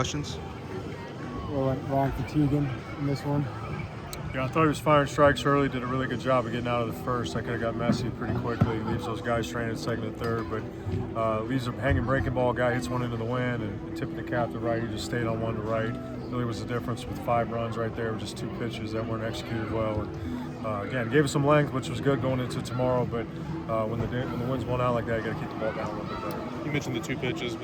Questions? What went wrong for Teagan in this one? Yeah, I thought he was firing strikes early, did a really good job of getting out of the first. I could have got messy pretty quickly. Leaves those guys training second and third, but leaves a hanging breaking ball. Guy hits one into the wind and tipping the cap to right. He just stayed on one to right. Really was the difference with 5 runs right there with just 2 pitches that weren't executed well. And again, gave us some length, which was good going into tomorrow, but when the wind's blown out like that, you got to keep the ball down a little bit better. You mentioned the 2 pitches.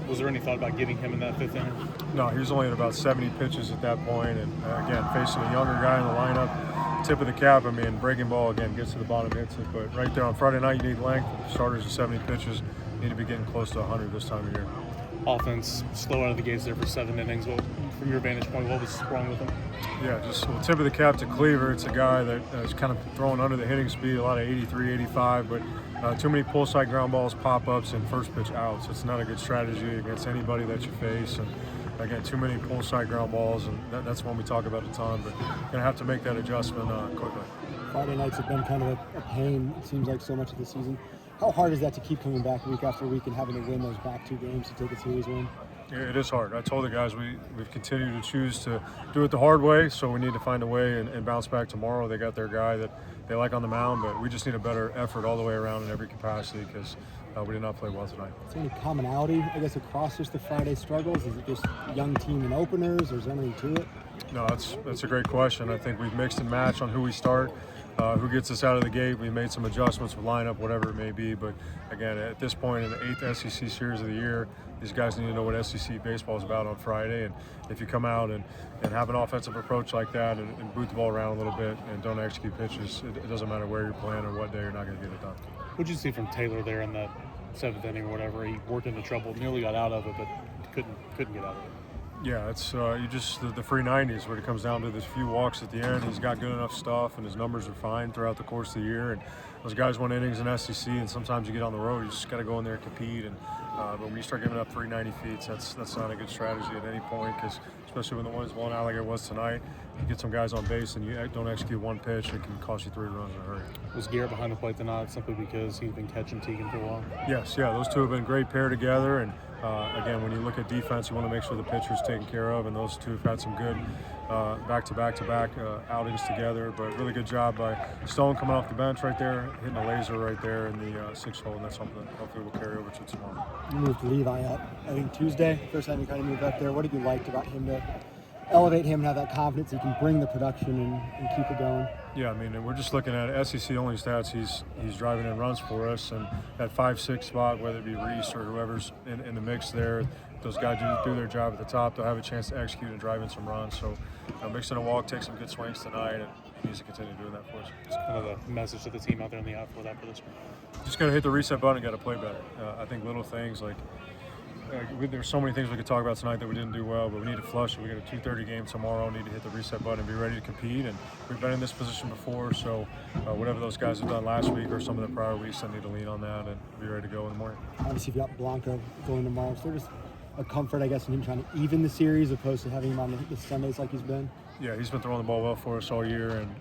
Was there any thought about getting him in that 5th inning? No, he was only at about 70 pitches at that point, and again, facing a younger guy in the lineup, tip of the cap, I mean, breaking ball, again, gets to the bottom, hits it, but right there on Friday night, you need length. Starters at 70 pitches, you need to be getting close to 100 this time of year. Offense slow out of the gates there for 7 innings. From your vantage point, what was wrong with him? Yeah, just tip of the cap to Cleaver. It's a guy that is kind of throwing under the hitting speed, a lot of 83, 85, but too many pull side ground balls, pop-ups, and first pitch outs. It's not a good strategy against anybody that you face. And again, too many pull side ground balls, and that's one we talk about a ton, but you're gonna have to make that adjustment quickly. Friday nights have been kind of a pain, it seems like, so much of the season. How hard is that to keep coming back week after week and having to win those back 2 games to take a series win? It is hard. I told the guys we've continued to choose to do it the hard way, so we need to find a way and bounce back tomorrow. They got their guy that they like on the mound, but we just need a better effort all the way around in every capacity because we did not play well tonight. Is there any commonality, I guess, across just the Friday struggles? Is it just young team and openers, or is there anything to it? No, that's a great question. I think we've mixed and matched on who we start. Who gets us out of the gate. We made some adjustments with lineup, whatever it may be. But again, at this point in the 8th SEC series of the year, these guys need to know what SEC baseball is about on Friday. And if you come out and have an offensive approach like that and boot the ball around a little bit and don't execute pitches, it doesn't matter where you're playing or what day, you're not going to get it done. What did you see from Taylor there in that 7th inning or whatever? He worked into trouble, nearly got out of it, but couldn't get out of it. Yeah, it's you just the free 90s where it comes down to this few walks at the end. He's got good enough stuff, and his numbers are fine throughout the course of the year. And those guys won innings in SEC, and sometimes you get on the road, you just got to go in there and compete. And but when you start giving up 390 feet, that's not a good strategy at any point, because especially when the wind's blowing out like it was tonight, you get some guys on base and you don't execute one pitch, it can cost you 3 runs in a hurry. Was Garrett behind the plate tonight simply because he's been catching Teagan for a while? Yes, yeah, those two have been great pair together, and again, when you look at defense, you want to make sure the pitcher's taken care of, and those two have had some good back-to-back outings together, but really good job by Stone coming off the bench right there, hitting a laser right there in the 6th hole, and that's something that hopefully will carry over to tomorrow. You moved Levi up, I think, Tuesday. First time you kind of moved up there. What did you like about him to elevate him and have that confidence he can bring the production and keep it going? Yeah, I mean, we're just looking at SEC only stats. He's driving in runs for us, and that 5-6 spot, whether it be Reese or whoever's in the mix there, those guys do their job at the top. They'll have a chance to execute and drive in some runs. So, mixing a walk, take some good swings tonight, and he needs to continue doing that for us. It's kind of a message to the team out there in the outfield after this one. Just got to hit the reset button and got to play better. I think little things like there's so many things we could talk about tonight that we didn't do well, but we need to flush it. We got a 2:30 game tomorrow. Need to hit the reset button and be ready to compete. And we've been in this position before, so whatever those guys have done last week or some of the prior weeks, I need to lean on that and be ready to go in the morning. Obviously, you've got Blanco going tomorrow, so there's a comfort, I guess, in him trying to even the series opposed to having him on the Sundays like he's been. Yeah, he's been throwing the ball well for us all year, and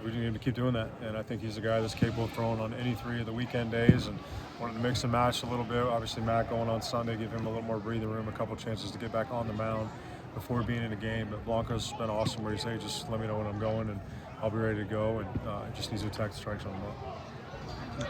we need to keep doing that. And I think he's a guy that's capable of throwing on any 3 of the weekend days, and wanted to mix and match a little bit. Obviously, Matt going on Sunday, give him a little more breathing room, a couple chances to get back on the mound before being in a game. But Blanco's been awesome where he says, just let me know when I'm going, and I'll be ready to go, and just needs to attack the strike zone more.